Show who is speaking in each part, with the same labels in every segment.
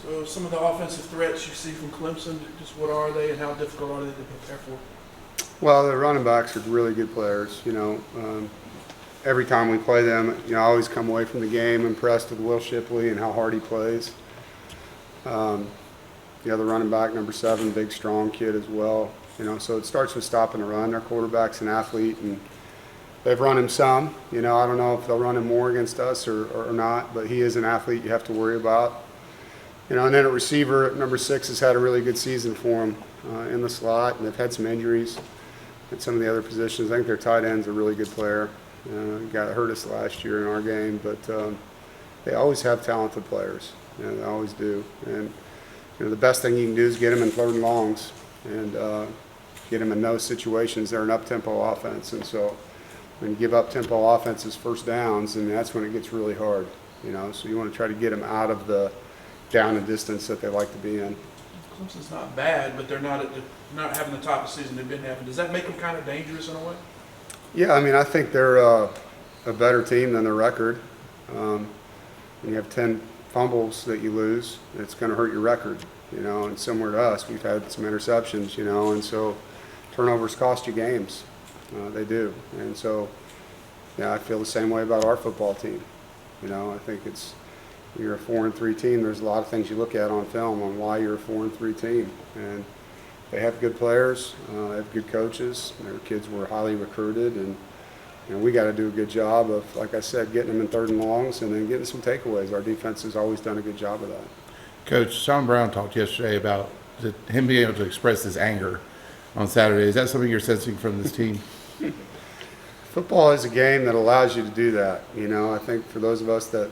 Speaker 1: So some of the offensive threats you see from Clemson, just what are they and how difficult are they to prepare for?
Speaker 2: Well, the running backs are really good players. Every time we play them, I always come away from the game impressed with Will Shipley and how hard he plays. The other running back, number 7, big, strong kid as well. So it starts with stopping the run. Our quarterback's an athlete, and they've run him some. I don't know if they'll run him more against us or not, but he is an athlete you have to worry about. And then at receiver, number 6 has had a really good season for him in the slot, and they've had some injuries at some of the other positions. I think their tight end's a really good player. Got hurt us last year in our game, but they always have talented players. They always do. And the best thing you can do is get them in 3rd and longs and get them in those situations. They're an up-tempo offense, and so when you give up-tempo offenses first downs, and that's when it gets really hard. So you want to try to get them out of the down and distance that they like to be in.
Speaker 1: Clemson's not bad, but they're not not having the type of season they've been having. Does that make them kind of dangerous in a way?
Speaker 2: Yeah, I think they're a better team than their record. When you have 10 fumbles that you lose, it's going to hurt your record, and similar to us, we've had some interceptions, and so turnovers cost you games. They do. And so, I feel the same way about our football team. I think you're a 4-3 team, there's a lot of things you look at on film on why you're a 4-3 team. And they have good players, they have good coaches, their kids were highly recruited, and we got to do a good job of, like I said, getting them in 3rd and longs and then getting some takeaways. Our defense has always done a good job of that.
Speaker 3: Coach, Sean Brown talked yesterday about him being able to express his anger on Saturday. Is that something you're sensing from this team?
Speaker 2: Football is a game that allows you to do that. I think for those of us that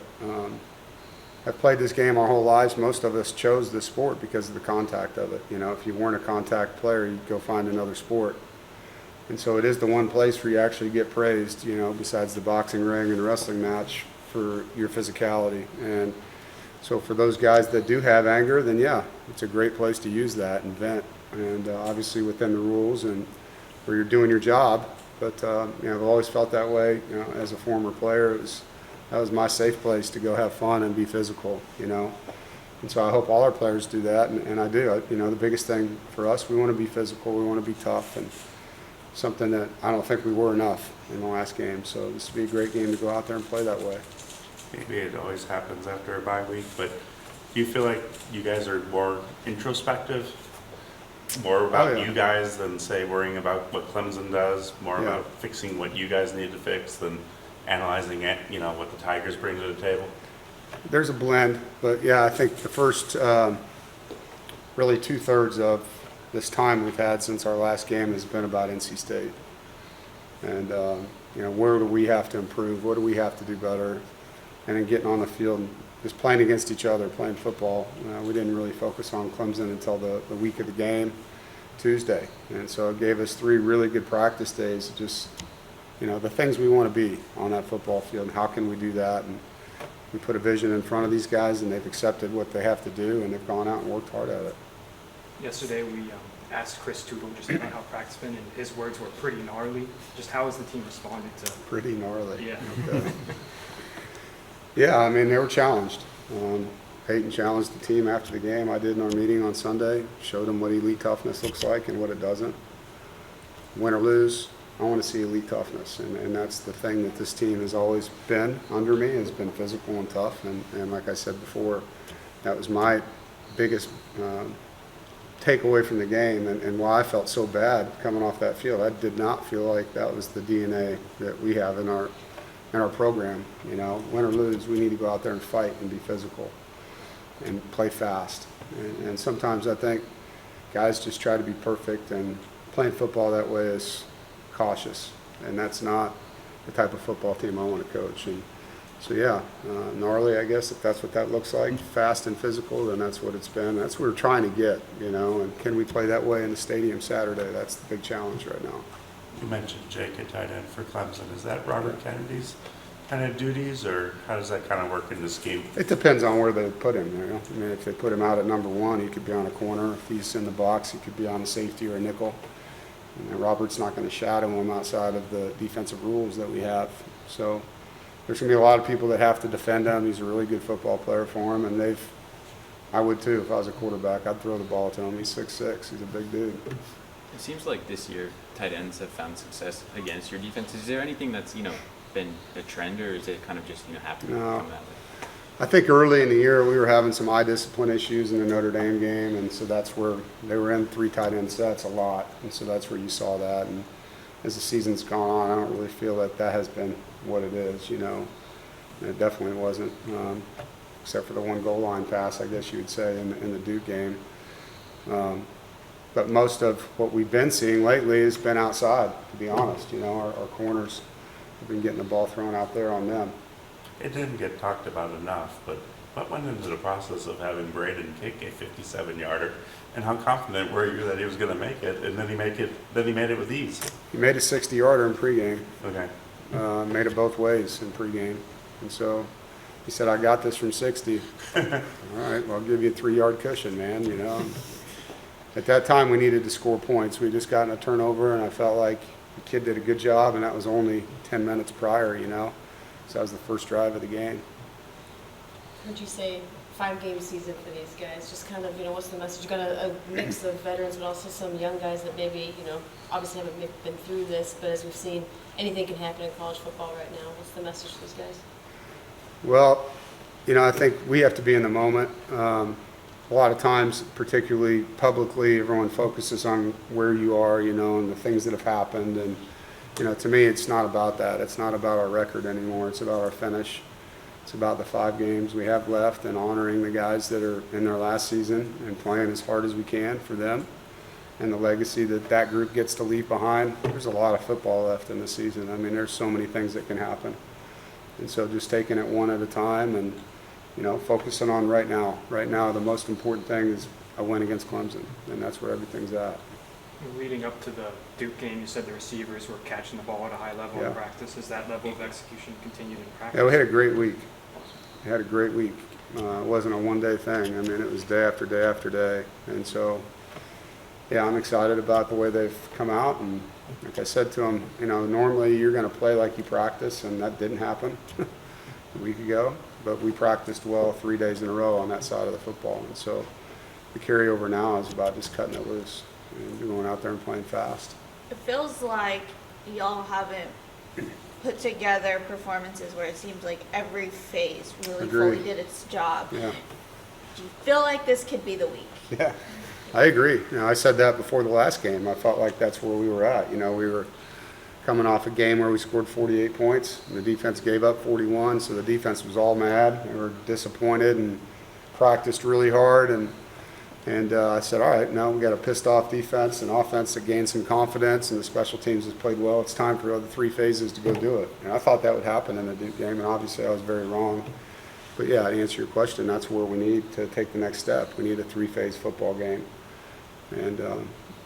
Speaker 2: have played this game our whole lives, most of us chose this sport because of the contact of it. If you weren't a contact player, you'd go find another sport. And so it is the one place where you actually get praised, besides the boxing ring and wrestling match, for your physicality. And so for those guys that do have anger, then yeah, it's a great place to use that and vent. And obviously within the rules and where you're doing your job. But I've always felt that way. As a former player, that was my safe place to go have fun and be physical. And so I hope all our players do that, and I do. The biggest thing for us, we want to be physical, we want to be tough, and something that I don't think we were enough in the last game. So this would be a great game to go out there and play that way.
Speaker 4: Maybe it always happens after a bye week, but do you feel like you guys are more introspective, more about you guys than, say, worrying about what Clemson does, more about fixing what you guys need to fix than analyzing it, what the Tigers bring to the table?
Speaker 2: There's a blend, but yeah, I think the first really 2/3 of this time we've had since our last game has been about NC State. And, where do we have to improve? What do we have to do better? And then getting on the field and just playing against each other, playing football. We didn't really focus on Clemson until the week of the game, Tuesday. And so it gave us 3 really good practice days, just, the things we want to be on that football field. And how can we do that? And we put a vision in front of these guys, and they've accepted what they have to do, and they've gone out and worked hard at it.
Speaker 5: Yesterday we asked Chris Tootle just about how practice been, and his words were pretty gnarly. Just how has the team responded to?
Speaker 2: Pretty gnarly.
Speaker 5: Yeah.
Speaker 2: Okay. Yeah, they were challenged. Peyton challenged the team after the game. I did in our meeting on Sunday, showed them what elite toughness looks like and what it doesn't. Win or lose, I want to see elite toughness, and that's the thing that this team has always been under me, has been physical and tough, and like I said before, that was my biggest takeaway from the game, and why I felt so bad coming off that field. I did not feel like that was the DNA that we have in our program. Win or lose, we need to go out there and fight and be physical and play fast. And sometimes I think guys just try to be perfect, and playing football that way is cautious, and that's not the type of football team I want to coach. And so yeah, gnarly, I guess, if that's what that looks like, fast and physical, then that's what it's been. That's what we're trying to get, and can we play that way in the stadium Saturday? That's the big challenge right now.
Speaker 4: You mentioned Jake at tight end for Clemson. Is that Robert Kennedy's kind of duties, or how does that kind of work in this scheme?
Speaker 2: It depends on where they put him. If they put him out at number 1, he could be on a corner. If he's in the box, he could be on a safety or a nickel. Robert's not going to shadow him outside of the defensive rules that we have. So there's going to be a lot of people that have to defend him. He's a really good football player for him, and they've I would too if I was a quarterback. I'd throw the ball to him. He's 6'6". He's a big dude.
Speaker 6: It seems like this year tight ends have found success against your defense. Is there anything that's, been a trend, or is it kind of just, happened to
Speaker 2: No.
Speaker 6: come that way?
Speaker 2: I think early in the year we were having some eye discipline issues in the Notre Dame game, and so that's where they were in 3 tight end sets a lot, and so that's where you saw that. And as the season's gone on, I don't really feel that has been what it is, And it definitely wasn't, except for the one goal line pass, I guess you would say, in the Duke game. But most of what we've been seeing lately has been outside, to be honest. Our corners have been getting the ball thrown out there on them.
Speaker 4: It didn't get talked about enough, but what went into the process of having Braden kick a 57-yarder, and how confident were you that he was going to make it, and then he made it with ease?
Speaker 2: He made a 60-yarder in pregame.
Speaker 4: Okay.
Speaker 2: Made it both ways in pregame. And so he said, I got this from 60. All right, well, I'll give you a 3-yard cushion, man, At that time, we needed to score points. We just gotten a turnover, and I felt like the kid did a good job, and that was only 10 minutes prior, So that was the first drive of the game.
Speaker 7: Would you say 5-game season for these guys? Just kind of, what's the message? You got a mix of veterans, but also some young guys that maybe, obviously haven't been through this, but as we've seen, anything can happen in college football right now. What's the message to these guys?
Speaker 2: Well, I think we have to be in the moment. A lot of times, particularly publicly, everyone focuses on where you are, and the things that have happened. And, to me, it's not about that. It's not about our record anymore. It's about our finish. It's about the 5 games we have left and honoring the guys that are in their last season and playing as hard as we can for them and the legacy that group gets to leave behind. There's a lot of football left in the season. I mean, there's so many things that can happen. And so just taking it one at a time and, focusing on right now. Right now, the most important thing is a win against Clemson, and that's where everything's at.
Speaker 5: Leading up to the Duke game, you said the receivers were catching the ball at a high level
Speaker 2: Yeah.
Speaker 5: in practice. Has that level of execution continued in practice?
Speaker 2: Yeah, we had a great week. We had a great week. It wasn't a one-day thing. I mean, it was day after day after day. And so, yeah, I'm excited about the way they've come out. And like I said to them, normally you're going to play like you practice, and that didn't happen a week ago. But we practiced well 3 days in a row on that side of the football. And so the carryover now is about just cutting it loose and going out there and playing fast.
Speaker 8: It feels like y'all haven't put together performances where it seems like every phase really
Speaker 2: Agreed.
Speaker 8: fully did its job.
Speaker 2: Yeah.
Speaker 8: Do you feel like this could be the week?
Speaker 2: Yeah, I agree. I said that before the last game. I felt like that's where we were at. We were coming off a game where we scored 48 points, and the defense gave up 41, so the defense was all mad. They were disappointed and practiced really hard, and I said, all right, now we got a pissed off defense and offense that gained some confidence, and the special teams has played well. It's time for the 3 phases to go do it. And I thought that would happen in the Duke game, and obviously I was very wrong. But yeah, to answer your question, that's where we need to take the next step. We need a 3-phase football game. And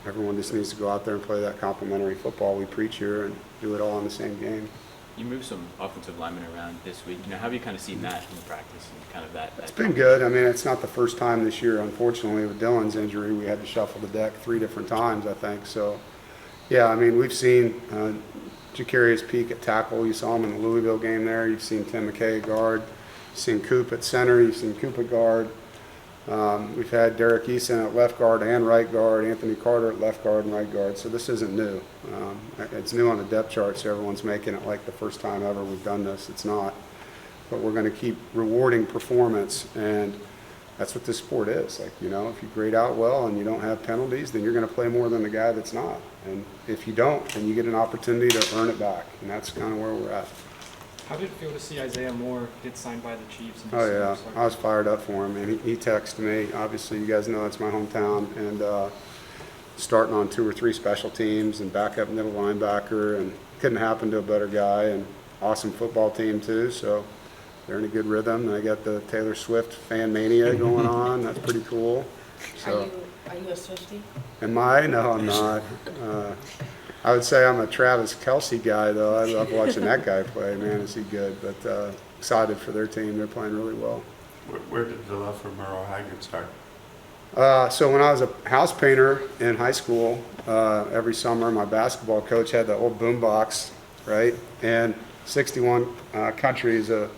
Speaker 2: everyone just needs to go out there and play that complementary football we preach here and do it all in the same game.
Speaker 6: You moved some offensive linemen around this week. How have you kind of seen that in practice and kind of that?
Speaker 2: It's been good. I mean, it's not the first time this year, unfortunately, with Dylan's injury. We had to shuffle the deck 3 different times, I think. So, yeah, I mean, we've seen Jacarius Peak at tackle. You saw him in the Louisville game there. You've seen Tim McKay at guard. You've seen Coop at center. You've seen Coop at guard. We've had Derek Eason at left guard and right guard, Anthony Carter at left guard and right guard. So this isn't new. It's new on the depth chart, so everyone's making it like the first time ever we've done this. It's not. But we're going to keep rewarding performance, and that's what this sport is. Like, if you grade out well and you don't have penalties, then you're going to play more than the guy that's not. And if you don't, then you get an opportunity to earn it back, and that's kind of where we're at.
Speaker 5: How did it feel to see Isaiah Moore get signed by the Chiefs?
Speaker 2: Oh, yeah. I was fired up for him. And he texted me. Obviously, you guys know it's my hometown. And starting on 2 or 3 special teams and backup middle linebacker. And couldn't happen to a better guy. And awesome football team, too. So they're in a good rhythm. And I got the Taylor Swift fan mania going on. That's pretty cool. So,
Speaker 7: Are you a Swiftie?
Speaker 2: am I? No, I'm not. I would say I'm a Travis Kelce guy, though. I love watching that guy play. Man, is he good. But excited for their team. They're playing really well.
Speaker 4: Where did the love for Merle Haggard start?
Speaker 2: So when I was a house painter in high school, every summer my basketball coach had the old boom box, right? And 61 Country is a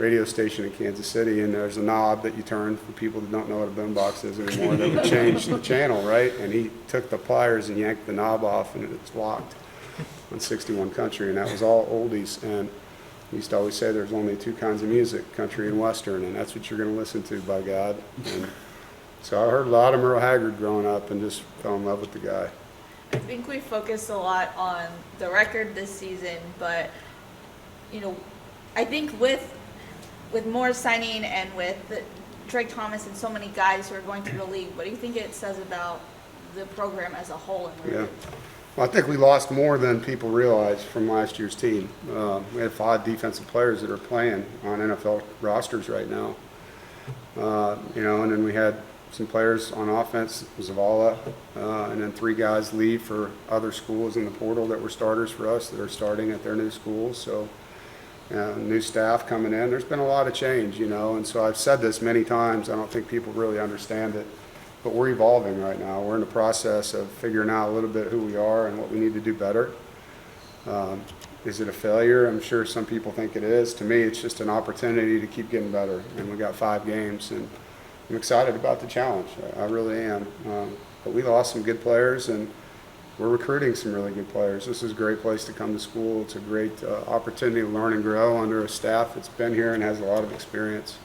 Speaker 2: radio station in Kansas City, and there's a knob that you turn for people that don't know what a boombox is anymore that would change the channel, right? And he took the pliers and yanked the knob off, and it's locked on 61 Country, and that was all oldies. And he used to always say there's only two kinds of music, country and western, and that's what you're going to listen to, by God. And so I heard a lot of Merle Haggard growing up and just fell in love with the guy.
Speaker 8: I think we focused a lot on the record this season, but, I think with Moore's signing and with Drake Thomas and so many guys who are going to the league, what do you think it says about the program as a whole?
Speaker 2: Yeah. Well, I think we lost more than people realize from last year's team. We had 5 defensive players that are playing on NFL rosters right now. And then we had some players on offense, Zavala, and then 3 guys leave for other schools in the portal that were starters for us that are starting at their new schools. So new staff coming in. There's been a lot of change, and so I've said this many times. I don't think people really understand it, but we're evolving right now. We're in the process of figuring out a little bit who we are and what we need to do better. Is it a failure? I'm sure some people think it is. To me, it's just an opportunity to keep getting better, and we got 5 games, and I'm excited about the challenge. I really am. But we lost some good players, and we're recruiting some really good players. This is a great place to come to school. It's a great opportunity to learn and grow under a staff that's been here and has a lot of experience.